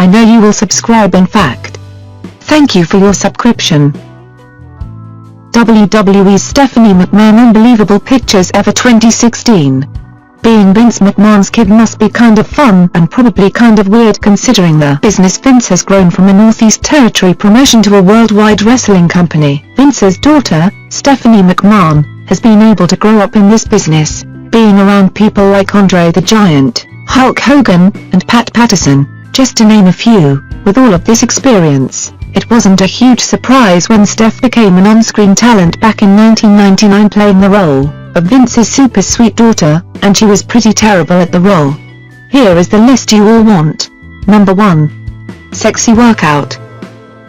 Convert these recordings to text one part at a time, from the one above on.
I know you will subscribe. In fact, thank you for your subscription. WWE's Stephanie McMahon Unbelievable Pictures Ever 2016. Being Vince McMahon's kid must be kind of fun and probably kind of weird considering the business Vince has grown from a Northeast Territory promotion to a worldwide wrestling company. Vince's daughter, Stephanie McMahon, has been able to grow up in this business, being around people like Andre the Giant, Hulk Hogan, and Pat Patterson, just to name a few. With all of this experience, it wasn't a huge surprise when Steph became an on-screen talent back in 1999 playing the role of Vince's super sweet daughter, and she was pretty terrible at the role. Here is the list you all want. Number 1. Sexy Workout.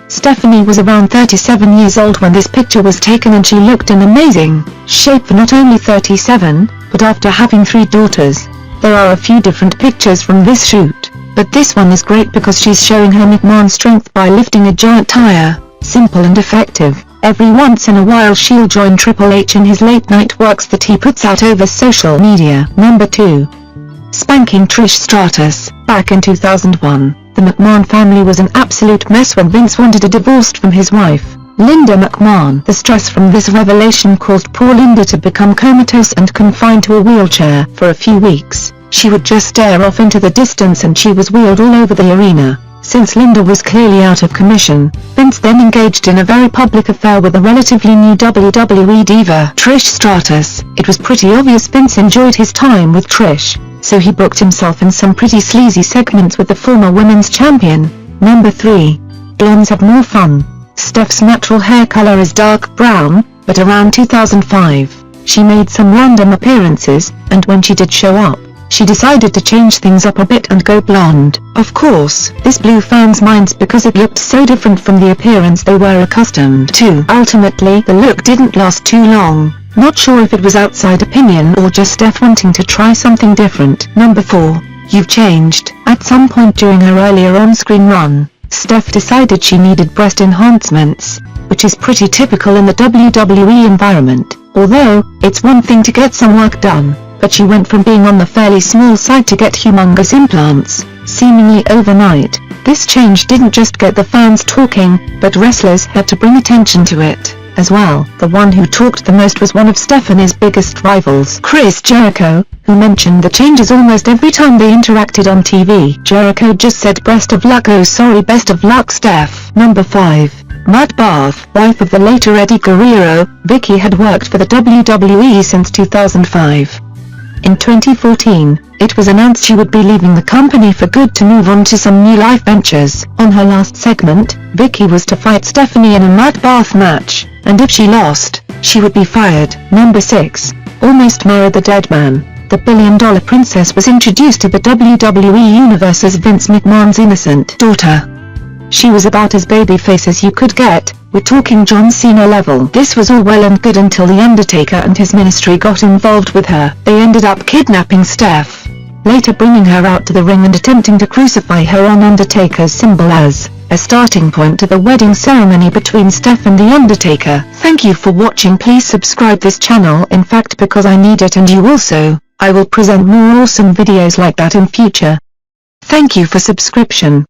Stephanie was around 37 years old when this picture was taken, and she looked in amazing shape for not only 37, but after having 3 daughters. There are a few different pictures from this shoot, but this one is great because she's showing her McMahon strength by lifting a giant tire. Simple and effective. Every once in a while she'll join Triple H in his late night works that he puts out over social media. Number 2. Spanking Trish Stratus. Back in 2001, the McMahon family was an absolute mess when Vince wanted a divorce from his wife, Linda McMahon. The stress from this revelation caused poor Linda to become comatose and confined to a wheelchair for a few weeks. She would just stare off into the distance and she was wheeled all over the arena. Since Linda was clearly out of commission, Vince then engaged in a very public affair with a relatively new WWE Diva, Trish Stratus. It was pretty obvious Vince enjoyed his time with Trish, so he booked himself in some pretty sleazy segments with the former women's champion. Number 3. Blondes have more fun. Steph's natural hair color is dark brown, but around 2005, she made some random appearances, and when she did show up, she decided to change things up a bit and go blonde. Of course, this blew fans' minds because it looked so different from the appearance they were accustomed to. Ultimately, the look didn't last too long. Not sure if it was outside opinion or just Steph wanting to try something different. Number 4. You've changed. At some point during her earlier on-screen run, Steph decided she needed breast enhancements, which is pretty typical in the WWE environment. Although, it's one thing to get some work done, but she went from being on the fairly small side to get humongous implants, seemingly overnight. This change didn't just get the fans talking, but wrestlers had to bring attention to it as well. The one who talked the most was one of Stephanie's biggest rivals, Chris Jericho, who mentioned the changes almost every time they interacted on TV. Jericho just said best of luck. Oh sorry, best of luck Steph. Number 5. Mudbath. Wife of the later Eddie Guerrero, Vicky had worked for the WWE since 2005. In 2014, it was announced she would be leaving the company for good to move on to some new life ventures. On her last segment, Vicky was to fight Stephanie in a Mudbath match, and if she lost, she would be fired. Number 6. Almost Married the Dead Man. The billion-dollar princess was introduced to the WWE Universe as Vince McMahon's innocent daughter. She was about as babyface as you could get. We're talking John Cena level. This was all well and good until The Undertaker and his ministry got involved with her. They ended up kidnapping Steph, later bringing her out to the ring and attempting to crucify her on Undertaker's symbol as a starting point to the wedding ceremony between Steph and The Undertaker. Thank you for watching. Please subscribe this channel, in fact, because I need it and you also. I will present more awesome videos like that in future. Thank you for subscription.